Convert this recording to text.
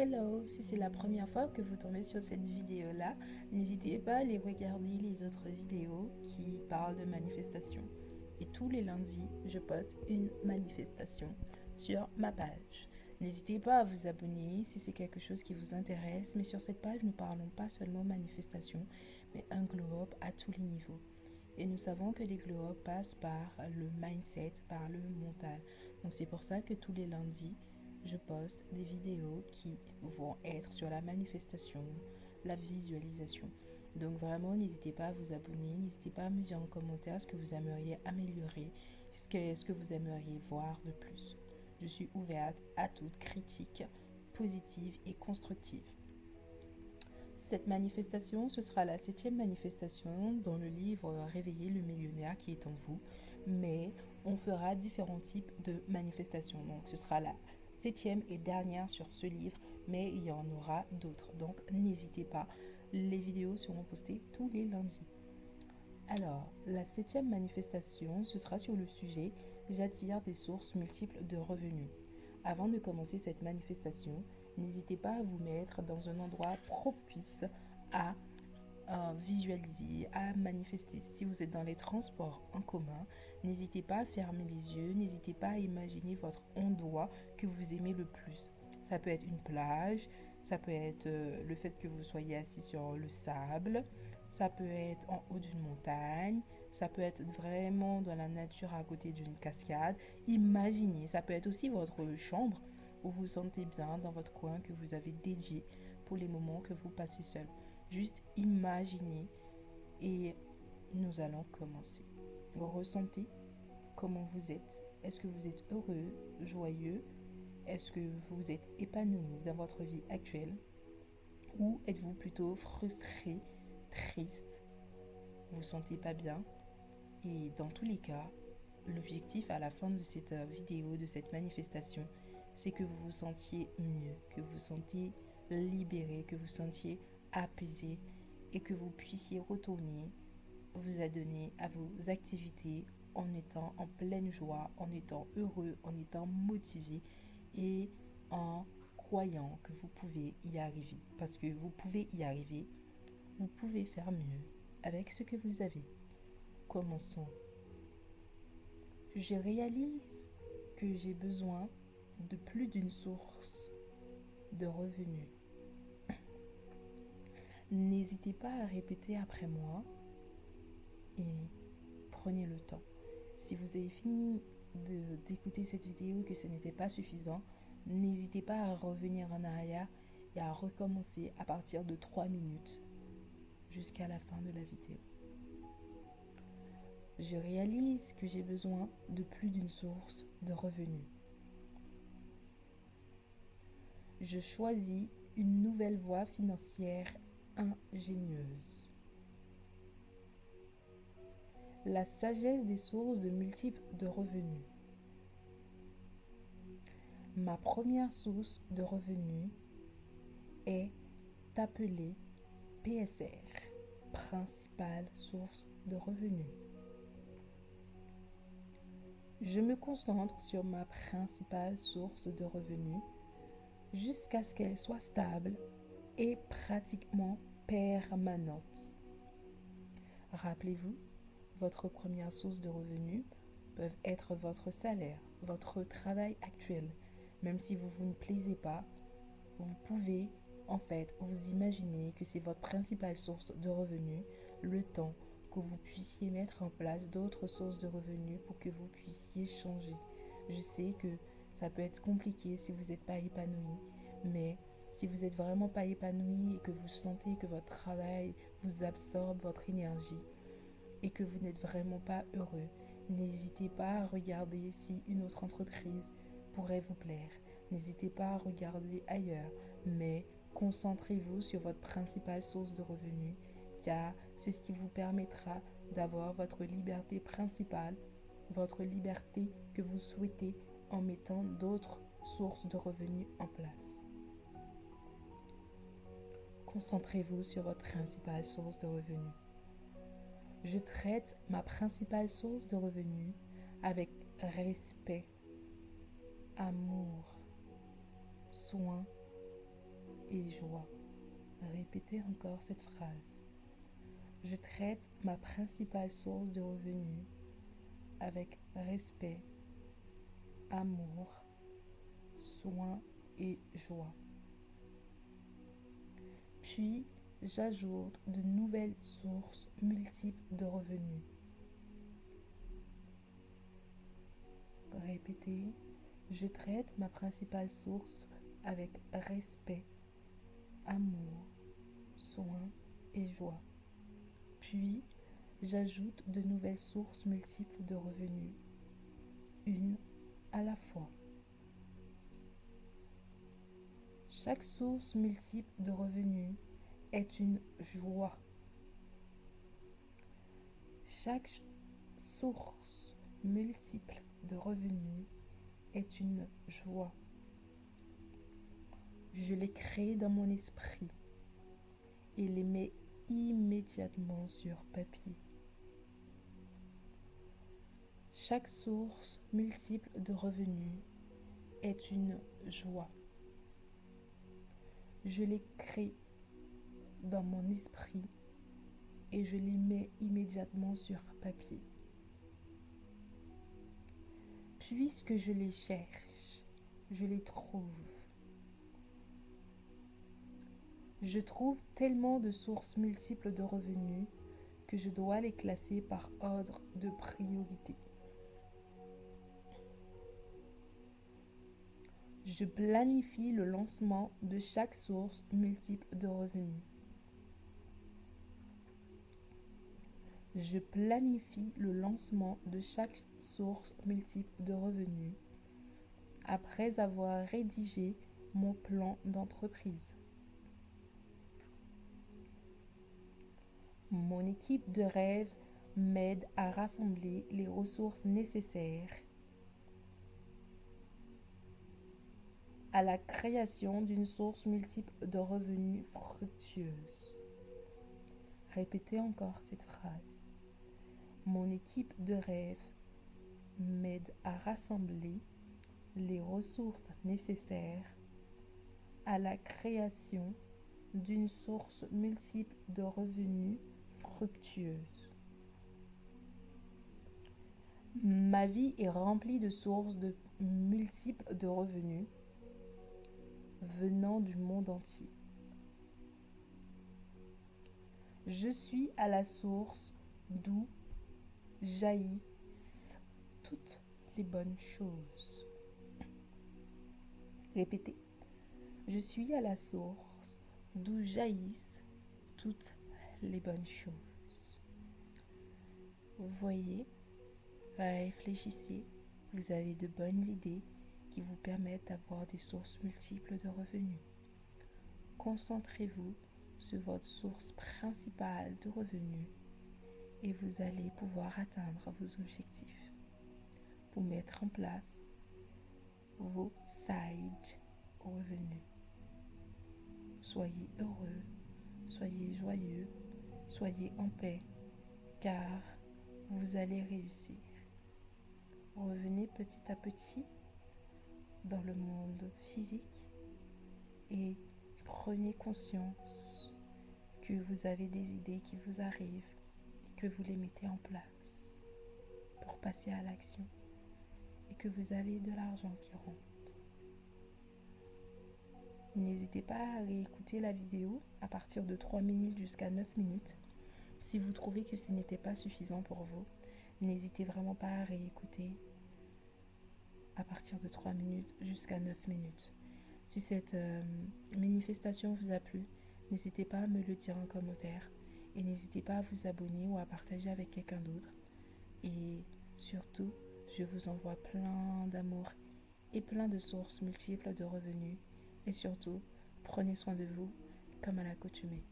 Hello, si c'est la première fois que vous tombez sur cette vidéo-là, n'hésitez pas à aller regarder les autres vidéos qui parlent de manifestations. Et tous les lundis, je poste une manifestation sur ma page. N'hésitez pas à vous abonner si c'est quelque chose qui vous intéresse, mais sur cette page, nous parlons pas seulement manifestations, mais un glow-up à tous les niveaux. Et nous savons que les glow-up passent par le mindset, par le mental. Donc c'est pour ça que tous les lundis, je poste des vidéos qui vont être sur la manifestation, la visualisation. Donc vraiment, n'hésitez pas à vous abonner, n'hésitez pas à me dire en commentaire ce que vous aimeriez améliorer, ce que vous aimeriez voir de plus. Je suis ouverte à toute critique positive et constructive. Cette manifestation, ce sera la 7e manifestation dans le livre Réveiller le millionnaire qui est en vous, mais on fera différents types de manifestations. Donc ce sera la 7e et dernière sur ce livre, mais il y en aura d'autres. Donc n'hésitez pas, les vidéos seront postées tous les lundis. Alors, la 7e manifestation, ce sera sur le sujet J'attire des sources multiples de revenus. Avant de commencer cette manifestation, n'hésitez pas à vous mettre dans un endroit propice à visualiser, à manifester. Si vous êtes dans les transports en commun, n'hésitez pas à fermer les yeux, n'hésitez pas à imaginer votre endroit que vous aimez le plus. Ça peut être une plage, ça peut être le fait que vous soyez assis sur le sable, ça peut être en haut d'une montagne, ça peut être vraiment dans la nature à côté d'une cascade. Imaginez, ça peut être aussi votre chambre où vous vous sentez bien dans votre coin que vous avez dédié pour les moments que vous passez seul. Juste imaginez et nous allons commencer. Ressentez comment vous êtes. Est-ce que vous êtes heureux, joyeux? Est-ce que vous êtes épanoui dans votre vie actuelle? Ou êtes-vous plutôt frustré, triste? Vous ne vous sentez pas bien? Et dans tous les cas, l'objectif à la fin de cette vidéo, de cette manifestation, c'est que vous vous sentiez mieux, que vous vous sentiez libéré, que vous vous sentiez apaisé et que vous puissiez retourner vous adonner à vos activités en étant en pleine joie, en étant heureux, en étant motivé et en croyant que vous pouvez y arriver. Parce que vous pouvez y arriver, vous pouvez faire mieux avec ce que vous avez. Commençons. Je réalise que j'ai besoin de plus d'une source de revenus. N'hésitez pas à répéter après moi et prenez le temps. Si vous avez fini d'écouter cette vidéo et que ce n'était pas suffisant, n'hésitez pas à revenir en arrière et à recommencer à partir de 3 minutes jusqu'à la fin de la vidéo. Je réalise que j'ai besoin de plus d'une source de revenus. Je choisis une nouvelle voie financière ingénieuse. La sagesse des sources de multiples de revenus. Ma première source de revenus est appelée PSR, principale source de revenus. Je me concentre sur ma principale source de revenus jusqu'à ce qu'elle soit stable et pratiquement permanente. Rappelez-vous, votre première source de revenus peut être votre salaire, votre travail actuel. Même si vous ne plaisez pas, vous pouvez en fait vous imaginer que c'est votre principale source de revenus le temps que vous puissiez mettre en place d'autres sources de revenus pour que vous puissiez changer. Je sais que ça peut être compliqué si vous n'êtes pas épanoui, mais si vous n'êtes vraiment pas épanoui et que vous sentez que votre travail vous absorbe votre énergie et que vous n'êtes vraiment pas heureux, n'hésitez pas à regarder si une autre entreprise pourrait vous plaire. N'hésitez pas à regarder ailleurs, mais concentrez-vous sur votre principale source de revenus, car c'est ce qui vous permettra d'avoir votre liberté principale, votre liberté que vous souhaitez en mettant d'autres sources de revenus en place. Concentrez-vous sur votre principale source de revenus. Je traite ma principale source de revenus avec respect, amour, soin et joie. Répétez encore cette phrase. Je traite ma principale source de revenus avec respect, amour, soin et joie. Puis, j'ajoute de nouvelles sources multiples de revenus. Répétez, je traite ma principale source avec respect, amour, soin et joie. Puis, j'ajoute de nouvelles sources multiples de revenus, une à la fois. Chaque source multiple de revenus est une joie. Chaque source multiple de revenus est une joie. Je les crée dans mon esprit et les mets immédiatement sur papier. Chaque source multiple de revenus est une joie. Je les crée dans mon esprit et je les mets immédiatement sur papier. Puisque je les cherche, je les trouve. Je trouve tellement de sources multiples de revenus que je dois les classer par ordre de priorité. Je planifie le lancement de chaque source multiple de revenus. Je planifie le lancement de chaque source multiple de revenus après avoir rédigé mon plan d'entreprise. Mon équipe de rêve m'aide à rassembler les ressources nécessaires à la création d'une source multiple de revenus fructueuse. Répétez encore cette phrase. Mon équipe de rêve m'aide à rassembler les ressources nécessaires à la création d'une source multiple de revenus fructueuse. Ma vie est remplie de sources multiples de revenus venant du monde entier. Je suis à la source d'où jaillissent toutes les bonnes choses. Répétez. Je suis à la source d'où jaillissent toutes les bonnes choses. Vous voyez, réfléchissez, vous avez de bonnes idées qui vous permettent d'avoir des sources multiples de revenus. Concentrez-vous sur votre source principale de revenus et vous allez pouvoir atteindre vos objectifs. Pour mettre en place vos side revenus. Soyez heureux, soyez joyeux, soyez en paix, car vous allez réussir. Revenez petit à petit dans le monde physique et prenez conscience que vous avez des idées qui vous arrivent et que vous les mettez en place pour passer à l'action et que vous avez de l'argent qui rentre. N'hésitez pas à réécouter la vidéo à partir de 3 minutes jusqu'à 9 minutes. Si vous trouvez que ce n'était pas suffisant pour vous, n'hésitez vraiment pas à réécouter à partir de 3 minutes jusqu'à 9 minutes. Si cette manifestation vous a plu, n'hésitez pas à me le dire en commentaire et n'hésitez pas à vous abonner ou à partager avec quelqu'un d'autre. Et surtout, je vous envoie plein d'amour et plein de sources multiples de revenus. Et surtout, prenez soin de vous comme à l'accoutumée.